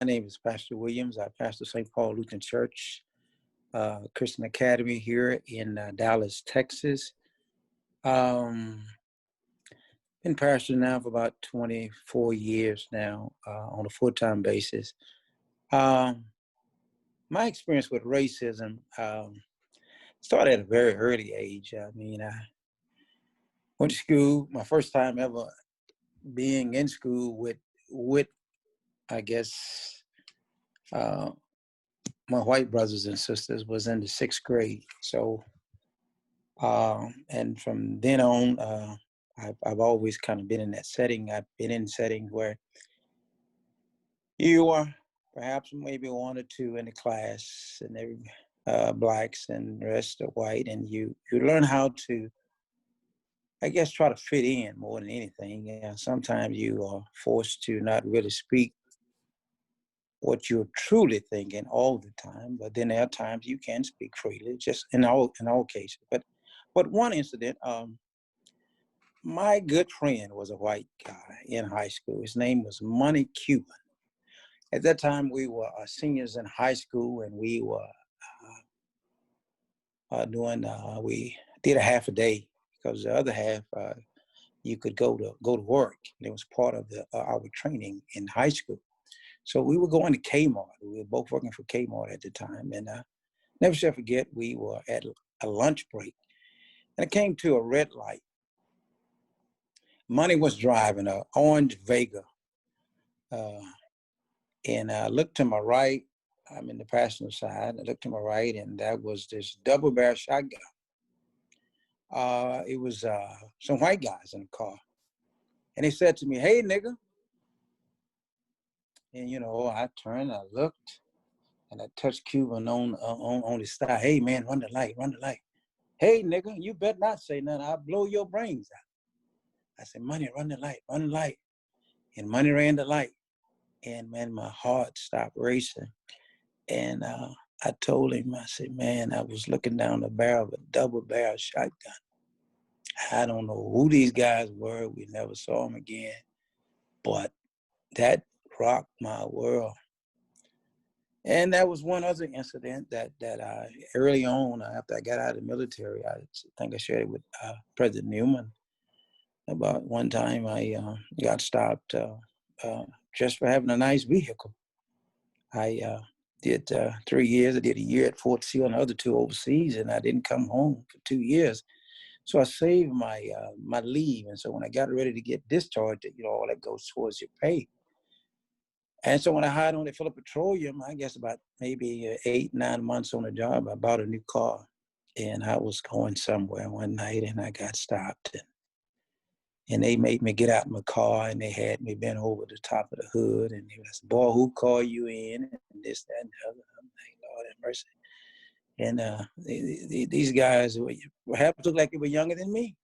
My name is Pastor Williams. I pastor St. Paul Lutheran Church, Christian Academy here in Dallas, Texas. Been pastoring now for about 24 years now on a full-time basis. My experience with racism started at a very early age. I mean, I went to school, my first time ever being in school with I guess, uh, my white brothers and sisters was in the 6th grade. So, and from then on, I've always kind of been in that setting. I've been in settings where you are perhaps maybe one or two in the class, and every blacks and the rest are white, and you learn how to, I guess, try to fit in more than anything. Yeah, sometimes you are forced to not really speak what you're truly thinking all the time, but then there are times you can speak freely, just in all cases. But one incident, my good friend was a white guy in high school. His name was Money Cuban. At that time, we were seniors in high school, and we were we did a half a day, because the other half you could go to work. And it was part of our training in high school. So we were going to Kmart. We were both working for Kmart at the time. And never shall forget, we were at a lunch break. And it came to a red light. Money was driving an orange Vega. And I looked to my right. I'm in the passenger side. I looked to my right, and that was this double-barrel shotgun. It was some white guys in the car. And they said to me, "Hey, nigga." And, I turned, I looked, and I touched Cuban on his thigh. "Hey, man, run the light, run the light." "Hey, nigga, you better not say nothing. I'll blow your brains out." I said, "Money, run the light, run the light." And Money ran the light. And, man, my heart stopped racing. And I told him, I said, "Man, I was looking down the barrel of a double-barrel shotgun. I don't know who these guys were. We never saw them again. But that rocked my world." And that was one other incident that I early on, after I got out of the military, I think I shared it with President Newman. About one time I got stopped just for having a nice vehicle. I did 3 years. I did a year at Fort Sill and the other 2 overseas, and I didn't come home for 2 years. So I saved my my leave. And so when I got ready to get discharged, all that goes towards your pay. And so when I hired on at Philip Petroleum, I guess about maybe 8, 9 months on the job, I bought a new car. And I was going somewhere one night, and I got stopped. And they made me get out of my car, and they had me bent over the top of the hood. And they was, "Boy, who called you in?" And this, that, and the other. I'm like, "Lord have mercy." And these guys perhaps looked like they were younger than me.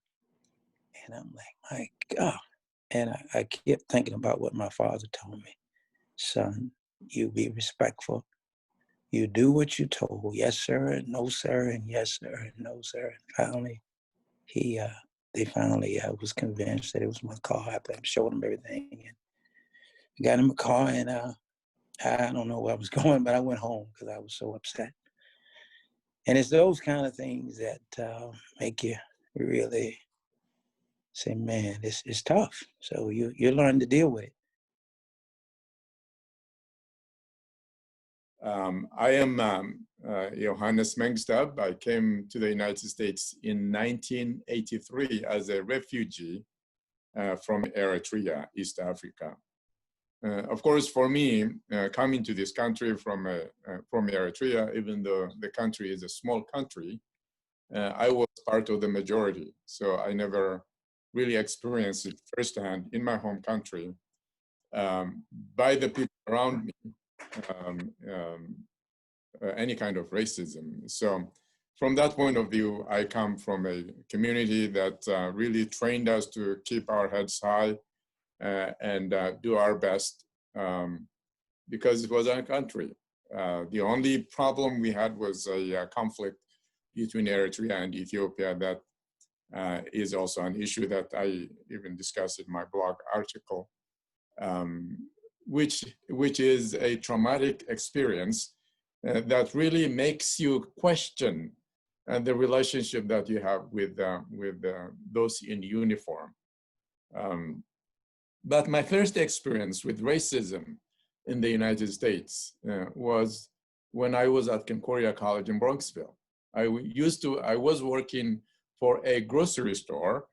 And I'm like, my God. And I kept thinking about what my father told me. "Son, you be respectful. You do what you're told. Yes, sir, and no, sir, and yes, sir, and no, sir." And finally, they finally was convinced that it was my car. After I showed them everything, and I got in my car, and I don't know where I was going, but I went home because I was so upset. And it's those kind of things that make you really say, "Man, this is tough." So you learn to deal with it. I am Yohannes Mengsteab. I came to the United States in 1983 as a refugee from Eritrea, East Africa. Of course, for me, coming to this country from Eritrea, even though the country is a small country, I was part of the majority. So I never really experienced it firsthand in my home country by the people around me. Any kind of racism. So from that point of view, I come from a community that really trained us to keep our heads high and do our best because it was our country. The only problem we had was a conflict between Eritrea and Ethiopia that is also an issue that I even discussed in my blog article. which is a traumatic experience that really makes you question the relationship that you have with those in uniform. But my first experience with racism in the United States was when I was at Concordia College in Bronxville. I was working for a grocery store,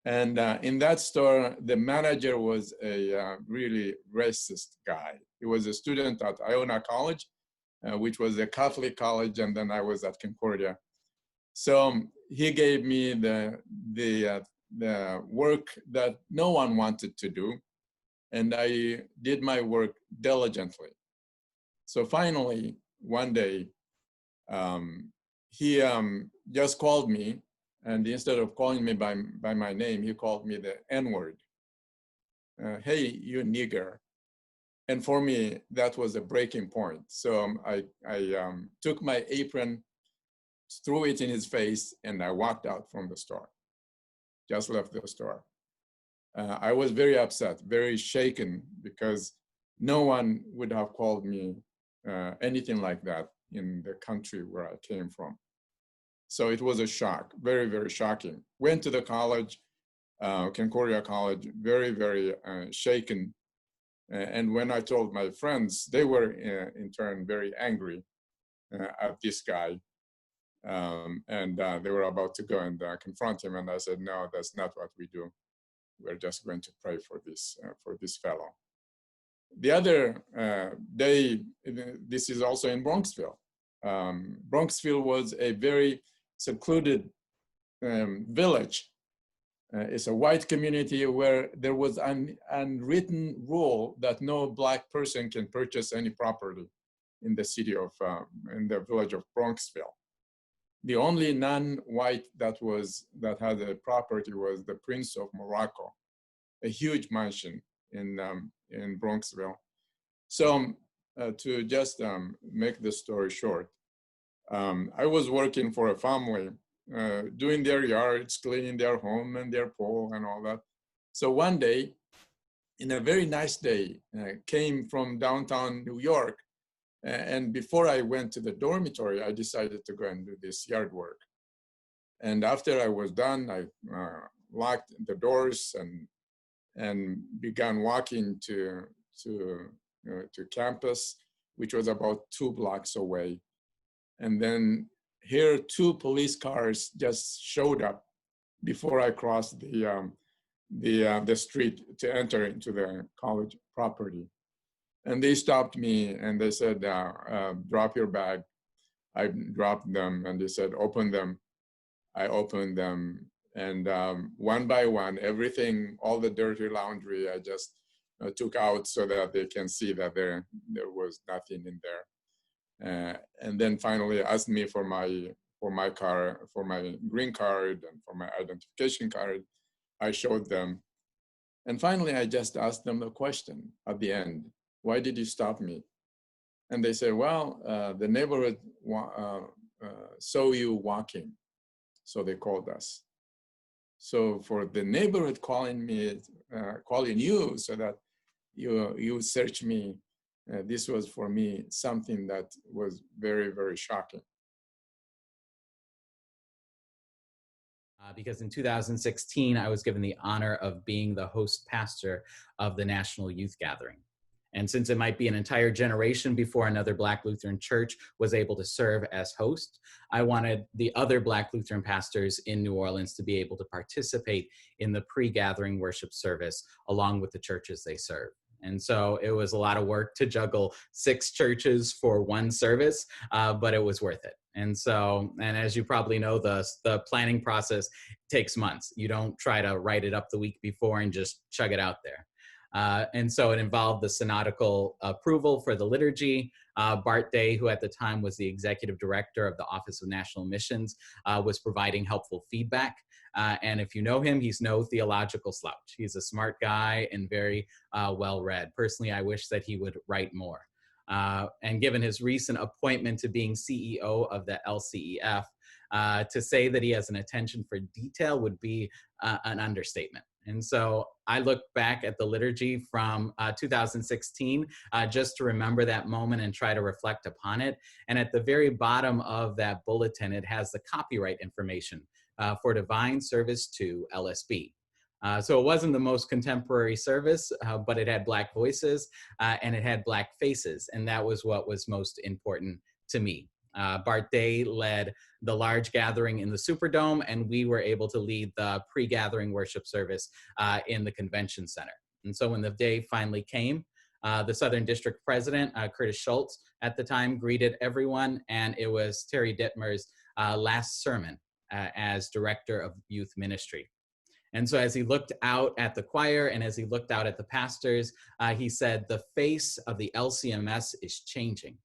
and in that store, the manager was a really racist guy. He was a student at Iona College, which was a Catholic college, and then I was at Concordia. So he gave me the work that no one wanted to do, and I did my work diligently. So finally, one day, he just called me, and instead of calling me by my name, he called me the N-word. Hey, you nigger. And for me, that was a breaking point. So I took my apron, threw it in his face, and I walked out from the store, just left the store. I was very upset, very shaken, because no one would have called me anything like that in the country where I came from. So it was a shock, very, very shocking. Went to the college, Concordia College, very, very shaken. And when I told my friends, they were in turn very angry at this guy. And they were about to go and confront him. And I said, no, that's not what we do. We're just going to pray for this fellow. The other day, this is also in Bronxville. Bronxville was a very secluded village. It's a white community where there was an unwritten rule that no Black person can purchase any property in the city of, in the village of Bronxville. The only non-white that had a property was the Prince of Morocco, a huge mansion in Bronxville. So to just make the story short, I was working for a family, doing their yards, cleaning their home and their pool and all that. So one day, in a very nice day, came from downtown New York. And before I went to the dormitory, I decided to go and do this yard work. And after I was done, I locked the doors and began walking to campus, which was about 2 blocks away. And then here, 2 police cars just showed up before I crossed the street to enter into the college property. And they stopped me and they said, drop your bag. I dropped them and they said, open them. I opened them, and one by one, everything, all the dirty laundry, I just took out so that they can see that there was nothing in there. And then finally asked me for my car, for my green card and for my identification card. I showed them. And finally, I just asked them the question at the end, why did you stop me? And they said, well, the neighborhood saw you walking, so they called us. So for the neighborhood calling you so that you search me, this was for me something that was very, very shocking. Because in 2016, I was given the honor of being the host pastor of the National Youth Gathering. And since it might be an entire generation before another Black Lutheran church was able to serve as host, I wanted the other Black Lutheran pastors in New Orleans to be able to participate in the pre-gathering worship service along with the churches they serve. And so it was a lot of work to juggle 6 churches for one service, but it was worth it. And so, and as you probably know, the planning process takes months. You don't try to write it up the week before and just chug it out there. And so it involved the synodical approval for the liturgy. Bart Day, who at the time was the executive director of the Office of National Missions, was providing helpful feedback. And if you know him, he's no theological slouch. He's a smart guy and very well-read. Personally, I wish that he would write more. And given his recent appointment to being CEO of the LCEF, to say that he has an attention for detail would be an understatement. And so I look back at the liturgy from 2016 just to remember that moment and try to reflect upon it. And at the very bottom of that bulletin, it has the copyright information for Divine Service to LSB. So it wasn't the most contemporary service, but it had Black voices and it had Black faces. And that was what was most important to me. Bart Day led the large gathering in the Superdome, and we were able to lead the pre-gathering worship service in the convention center. And so when the day finally came, the Southern District President, Curtis Schultz, at the time greeted everyone, and it was Terry Dittmer's last sermon as Director of Youth Ministry. And so as he looked out at the choir and as he looked out at the pastors, he said, "The face of the LCMS is changing."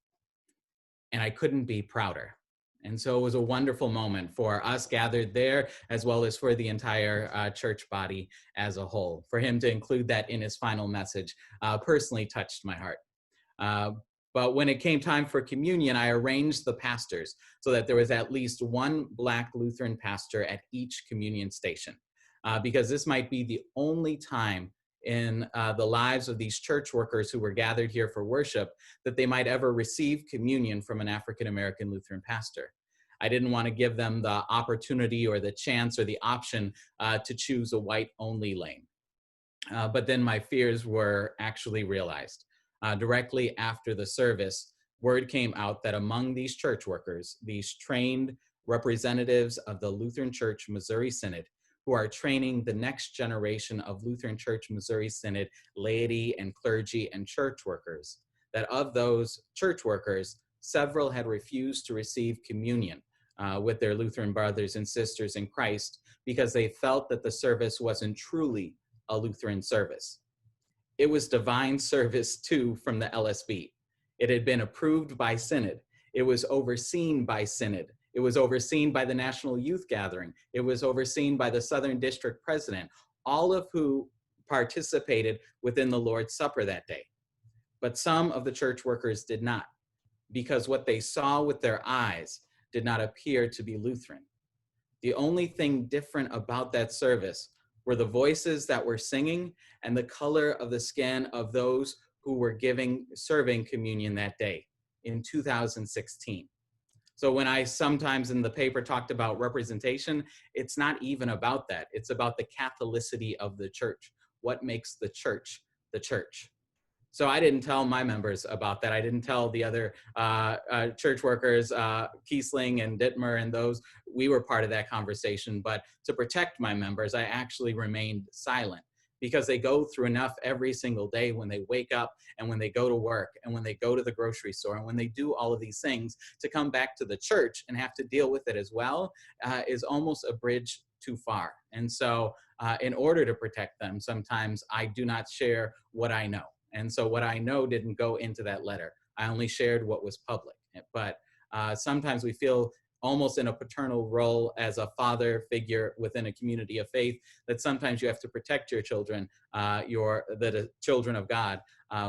And I couldn't be prouder. And so it was a wonderful moment for us gathered there, as well as for the entire church body as a whole. For him to include that in his final message personally touched my heart. But when it came time for communion, I arranged the pastors so that there was at least one Black Lutheran pastor at each communion station, because this might be the only time in the lives of these church workers who were gathered here for worship that they might ever receive communion from an African-American Lutheran pastor. I didn't want to give them the opportunity or the chance or the option to choose a white-only lane. But then my fears were actually realized. Directly after the service, word came out that among these church workers, these trained representatives of the Lutheran Church Missouri Synod, who are training the next generation of Lutheran Church Missouri Synod laity and clergy and church workers, that of those church workers, several had refused to receive communion with their Lutheran brothers and sisters in Christ because they felt that the service wasn't truly a Lutheran service. It was divine service too from the LSB. It had been approved by Synod. It was overseen by Synod. It was overseen by the National Youth Gathering. It was overseen by the Southern District President, all of who participated within the Lord's Supper that day. But some of the church workers did not, because what they saw with their eyes did not appear to be Lutheran. The only thing different about that service were the voices that were singing and the color of the skin of those who were serving communion that day in 2016. So when I sometimes in the paper talked about representation, it's not even about that. It's about the Catholicity of the church. What makes the church the church? So I didn't tell my members about that. I didn't tell the other church workers, Kiesling and Dittmer and those. We were part of that conversation. But to protect my members, I actually remained silent, because they go through enough every single day when they wake up and when they go to work and when they go to the grocery store and when they do all of these things, to come back to the church and have to deal with it as well is almost a bridge too far. And so in order to protect them, sometimes I do not share what I know. And so what I know didn't go into that letter. I only shared what was public. But sometimes we feel almost in a paternal role as a father figure within a community of faith, that sometimes you have to protect your children, the children of God,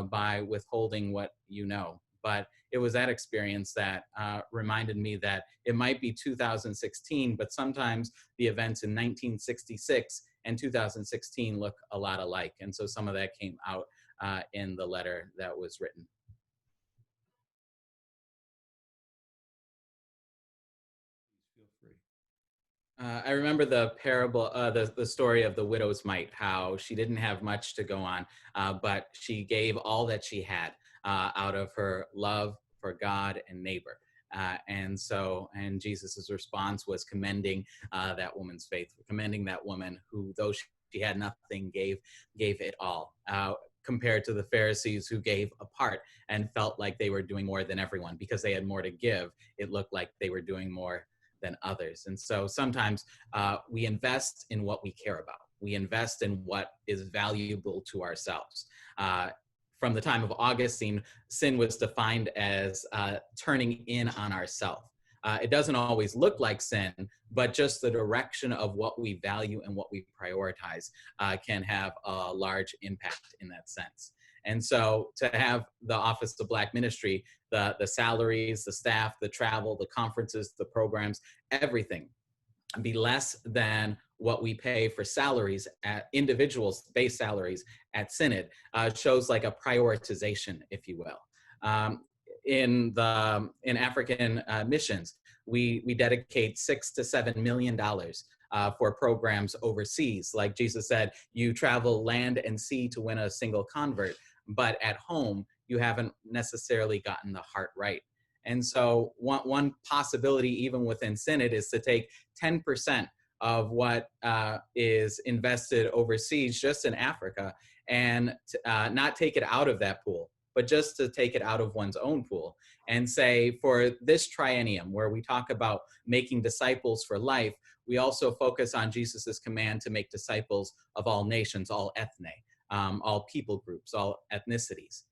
by withholding what you know. But it was that experience that reminded me that it might be 2016, but sometimes the events in 1966 and 2016 look a lot alike. And so some of that came out in the letter that was written. I remember the parable, the story of the widow's mite, how she didn't have much to go on, but she gave all that she had out of her love for God and neighbor. And Jesus's response was commending that woman's faith, commending that woman who, though she had nothing, gave it all. Compared to the Pharisees who gave a part and felt like they were doing more than everyone because they had more to give. It looked like they were doing more than others. And so sometimes we invest in what we care about. We invest in what is valuable to ourselves. From the time of Augustine, sin was defined as turning in on ourselves. It doesn't always look like sin, but just the direction of what we value and what we prioritize can have a large impact in that sense. And so to have the Office of Black Ministry, the salaries, the staff, the travel, the conferences, the programs, everything be less than what we pay for salaries at individuals, base salaries at Synod, shows like a prioritization, if you will. In African missions, we dedicate $6 to $7 million for programs overseas. Like Jesus said, you travel land and sea to win a single convert, but at home, you haven't necessarily gotten the heart right. And so one possibility, even within Synod, is to take 10% of what is invested overseas, just in Africa, and not take it out of that pool, but just to take it out of one's own pool and say, for this triennium, where we talk about making disciples for life, we also focus on Jesus's command to make disciples of all nations, all ethne, all people groups, all ethnicities.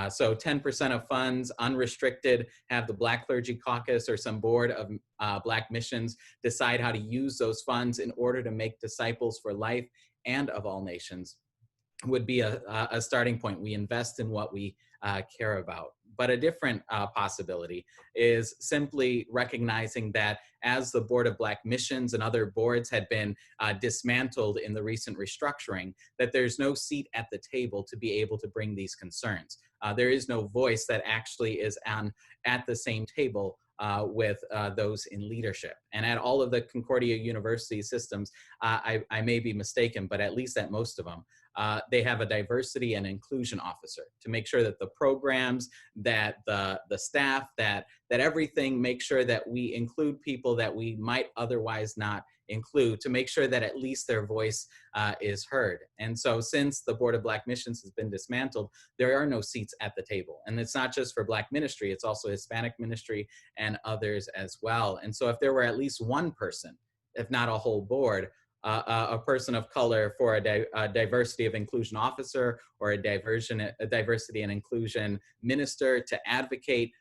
So 10% of funds, unrestricted, have the Black Clergy Caucus or some board of Black missions decide how to use those funds in order to make disciples for life and of all nations, would be a starting point. We invest in what we care about. But a different possibility is simply recognizing that as the Board of Black Missions and other boards had been dismantled in the recent restructuring, that there's no seat at the table to be able to bring these concerns. There is no voice that actually is at the same table with those in leadership. And at all of the Concordia University systems, I may be mistaken, but at least at most of them, they have a diversity and inclusion officer to make sure that the programs, that the staff, that everything, make sure that we include people that we might otherwise not include, to make sure that at least their voice is heard. And so since the Board of Black Missions has been dismantled, there are no seats at the table. And it's not just for Black ministry, it's also Hispanic ministry and others as well. And so if there were at least one person, if not a whole board, a person of color for a diversity of inclusion officer, or a diversity and inclusion minister to advocate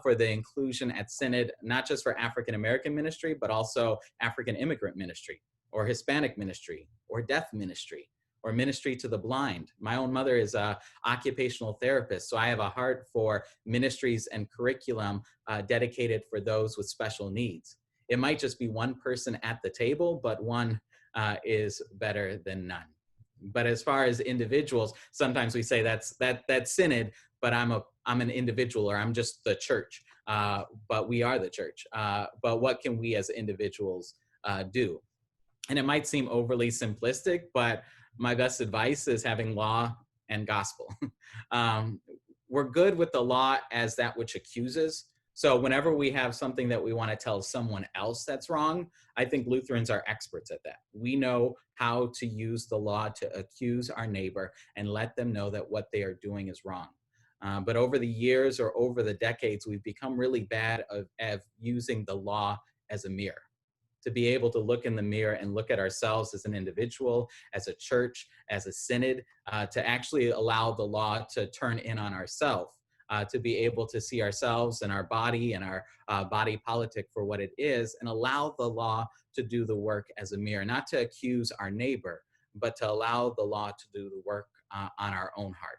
for the inclusion at Synod, not just for African American ministry, but also African immigrant ministry, or Hispanic ministry, or deaf ministry, or ministry to the blind. My own mother is an occupational therapist, so I have a heart for ministries and curriculum dedicated for those with special needs. It might just be one person at the table, but one is better than none. But as far as individuals, sometimes we say that's Synod, but I'm an individual, or I'm just the church. But we are the church. But what can we as individuals do? And it might seem overly simplistic, but my best advice is having law and gospel. We're good with the law as that which accuses. So whenever we have something that we want to tell someone else that's wrong, I think Lutherans are experts at that. We know how to use the law to accuse our neighbor and let them know that what they are doing is wrong. But over the years, or over the decades, we've become really bad at using the law as a mirror. To be able to look in the mirror and look at ourselves as an individual, as a church, as a synod, to actually allow the law to turn in on ourselves. To be able to see ourselves and our body and our body politic for what it is, and allow the law to do the work as a mirror, not to accuse our neighbor, but to allow the law to do the work on our own heart.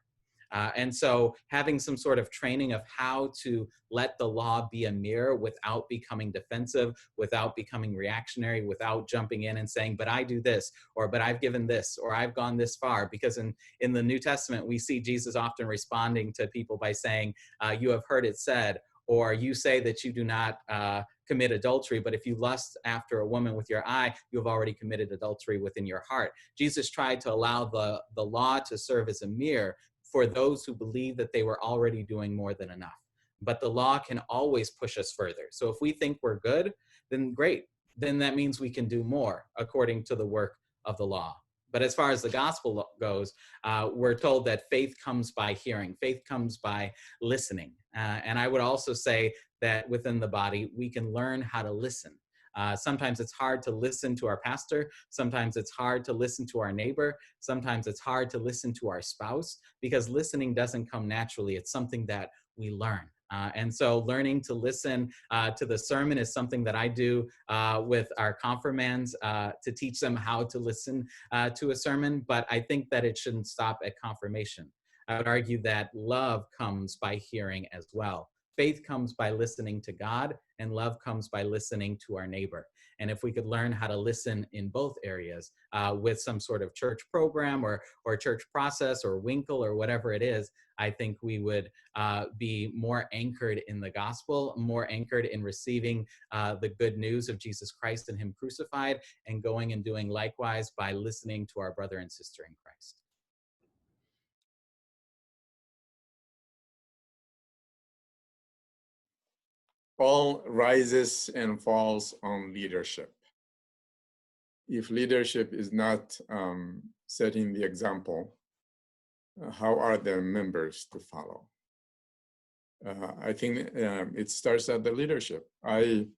And so having some sort of training of how to let the law be a mirror without becoming defensive, without becoming reactionary, without jumping in and saying, but I do this, or but I've given this, or I've gone this far. Because in the New Testament, we see Jesus often responding to people by saying, you have heard it said, or you say that you do not commit adultery, but if you lust after a woman with your eye, you have already committed adultery within your heart. Jesus tried to allow the law to serve as a mirror for those who believe that they were already doing more than enough. But the law can always push us further. So if we think we're good, then great. Then that means we can do more according to the work of the law. But as far as the gospel goes, we're told that faith comes by hearing. Faith comes by listening. And I would also say that within the body, we can learn how to listen. Sometimes it's hard to listen to our pastor. Sometimes it's hard to listen to our neighbor. Sometimes it's hard to listen to our spouse, because listening doesn't come naturally. It's something that we learn. And so learning to listen to the sermon is something that I do with our confirmands to teach them how to listen to a sermon. But I think that it shouldn't stop at confirmation. I would argue that love comes by hearing as well. faith comes by listening to God, and love comes by listening to our neighbor. And if we could learn how to listen in both areas with some sort of church program or church process or Winkle or whatever it is, I think we would be more anchored in the gospel, more anchored in receiving the good news of Jesus Christ and him crucified, and going and doing likewise by listening to our brother and sister in Christ. All rises and falls on leadership. If leadership is not setting the example, how are the members to follow? I think it starts at the leadership. From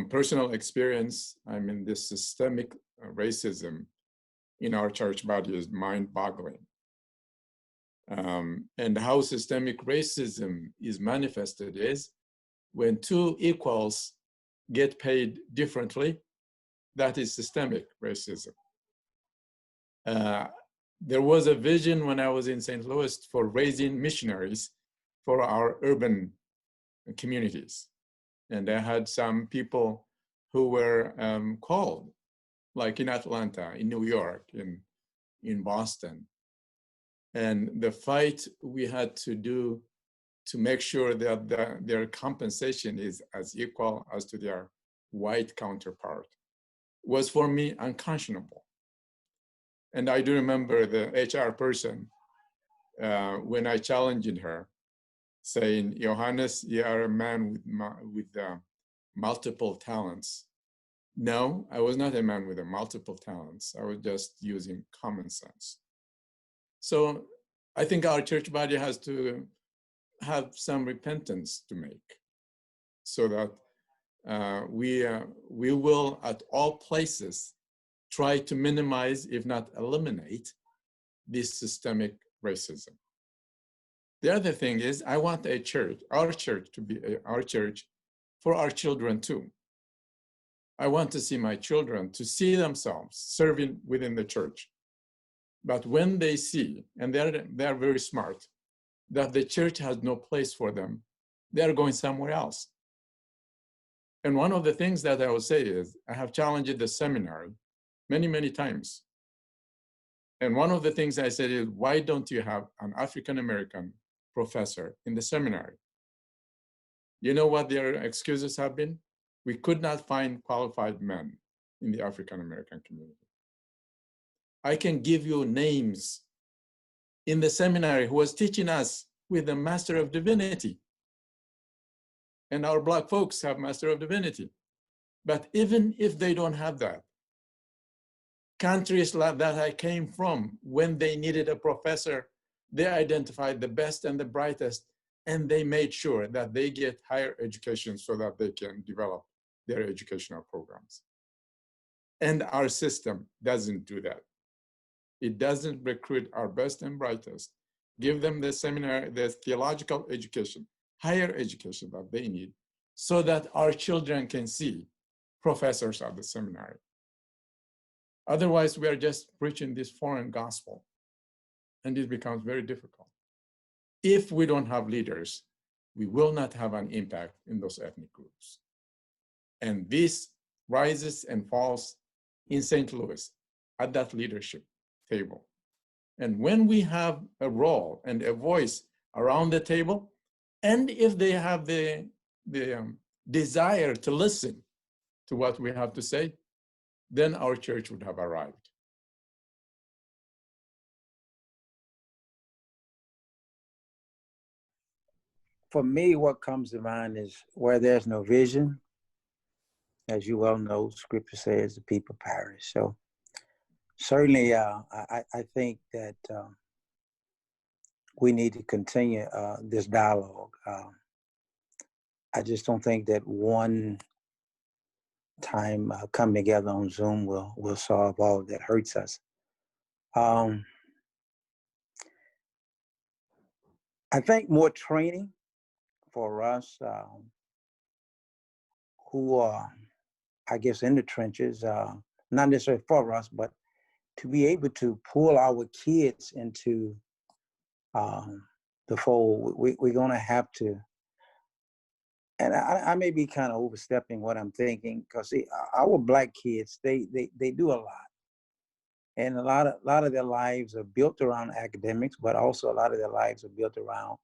personal experience, I mean, this systemic racism in our church body is mind-boggling. And how systemic racism is manifested is when two equals get paid differently, that is systemic racism. There was a vision when I was in St. Louis for raising missionaries for our urban communities. And I had some people who were called, like in Atlanta, in New York, in Boston. And the fight we had to do to make sure that their compensation is as equal as to their white counterpart was for me unconscionable. And I do remember the HR person, when I challenged her, saying, Yohannes, you are a man with multiple talents. No, I was not a man with multiple talents. I was just using common sense. So I think our church body has to have some repentance to make so that we will at all places try to minimize, if not eliminate, this systemic racism. The other thing is, I want a church, our church, to be our church for our children too. I want to see my children to see themselves serving within the church. But when they see, and they're very smart, that the church has no place for them, they're going somewhere else. And one of the things that I will say is, I have challenged the seminary many, many times. And one of the things I said is, why don't you have an African-American professor in the seminary? You know what their excuses have been? We could not find qualified men in the African-American community. I can give you names in the seminary who was teaching us with a Master of Divinity. And our Black folks have Master of Divinity. But even if they don't have that, countries that I came from, when they needed a professor, they identified the best and the brightest, and they made sure that they get higher education so that they can develop their educational programs. And our system doesn't do that. It doesn't recruit our best and brightest, give them the seminary, the theological education, higher education that they need, so that our children can see professors at the seminary. Otherwise, we are just preaching this foreign gospel, and it becomes very difficult. If we don't have leaders, we will not have an impact in those ethnic groups. And this rises and falls in St. Louis at that leadership table. And when we have a role and a voice around the table, and if they have the desire to listen to what we have to say, then our church would have arrived. For me, what comes to mind is where there's no vision, as you well know, Scripture says the people perish. So certainly, I think that we need to continue this dialogue. I just don't think that one time coming together on Zoom will solve all that hurts us. I think more training for us who are, I guess, in the trenches, not necessarily for us, but to be able to pull our kids into the fold. We're going to have to, and I may be kind of overstepping what I'm thinking, because our black kids, they do a lot. And a lot of their lives are built around academics, but also a lot of their lives are built around,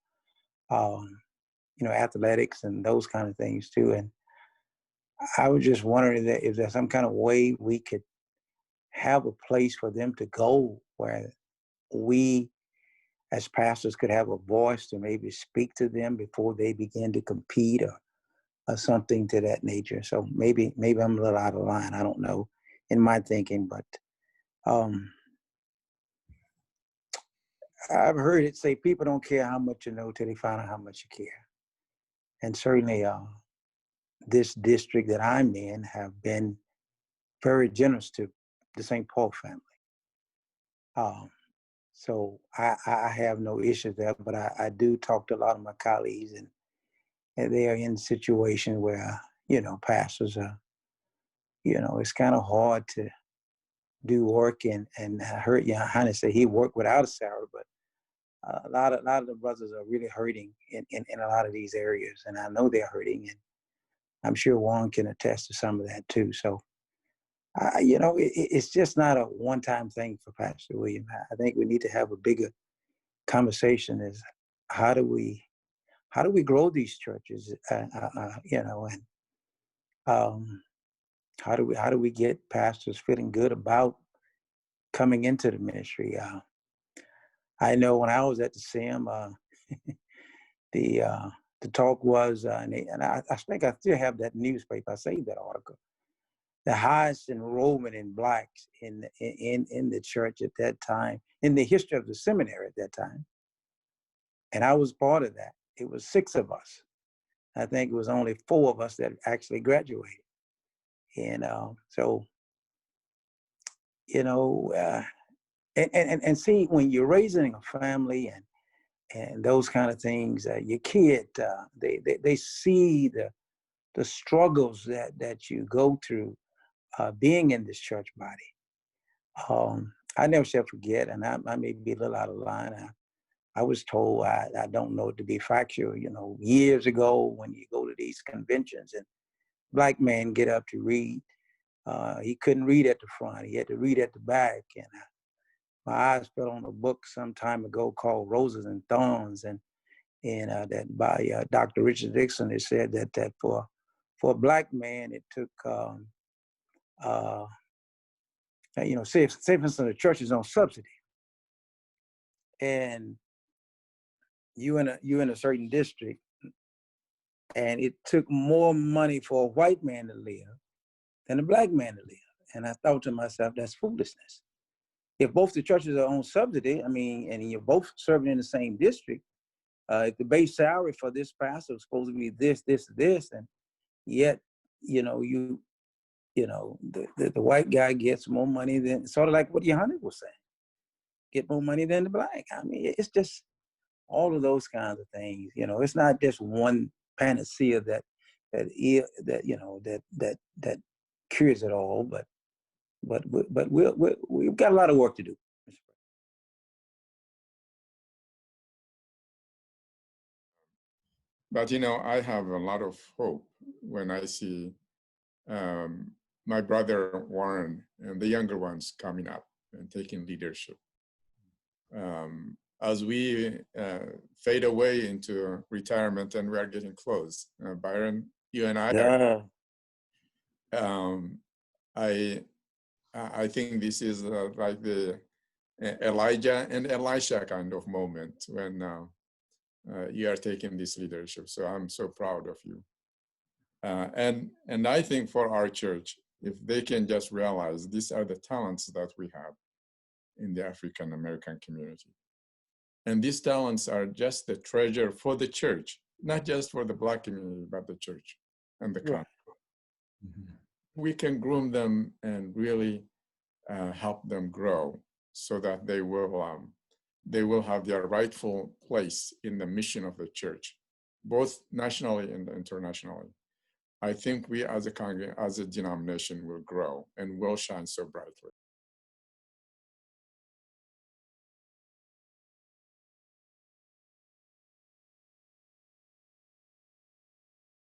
athletics and those kind of things too. And I was just wondering that if there's some kind of way we could have a place for them to go where we as pastors could have a voice to maybe speak to them before they begin to compete or something to that nature. So maybe I'm a little out of line. I don't know in my thinking, but I've heard it say people don't care how much you know till they find out how much you care. And certainly this district that I'm in have been very generous to the St. Paul family. So I have no issues there, but I do talk to a lot of my colleagues, and they are in a situation where, pastors are, it's kind of hard to do work. And I heard Yohannes say he worked without a salary, but a lot of the brothers are really hurting in a lot of these areas, and I know they're hurting, and I'm sure Juan can attest to some of that too. So, it's just not a one-time thing for Pastor William. I think we need to have a bigger conversation: is how do we grow these churches, and how do we get pastors feeling good about coming into the ministry? I know when I was at the SIM, the talk was, and I think I still have that newspaper. I saved that article. The highest enrollment in blacks in the church at that time, in the history of the seminary at that time. And I was part of that. It was 6 of us. I think it was only 4 of us that actually graduated. And so, and see, when you're raising a family and those kind of things, your kid, they see the struggles that you go through being in this church body. I never shall forget, and I may be a little out of line. I was told, I don't know it to be factual, years ago when you go to these conventions and black men get up to read, he couldn't read at the front. He had to read at the back. And my eyes fell on a book some time ago called Roses and Thorns, and that by Dr. Richard Dixon. It said that for a black man, it took, say for instance, the church is on subsidy, and you in a certain district, and it took more money for a white man to live than a black man to live. And I thought to myself, that's foolishness. If both the churches are on subsidy, and you're both serving in the same district, if the base salary for this pastor is supposed to be this, and yet, the white guy gets more money than, sort of like what Yohannes was saying, get more money than the black. It's just all of those kinds of things. It's not just one panacea that cures it all, but we've got a lot of work to do. But I have a lot of hope when I see my brother Warren and the younger ones coming up and taking leadership. As we fade away into retirement, and we are getting close, Byron, you and I, I think this is like the Elijah and Elisha kind of moment when you are taking this leadership. So I'm so proud of you. And I think for our church, if they can just realize these are the talents that we have in the African American community. And these talents are just the treasure for the church, not just for the Black community, but the church and the country. Mm-hmm. We can groom them and really help them grow so that they will have their rightful place in the mission of the church, both nationally and internationally. I think we as a congregation, as a denomination, will grow and will shine so brightly.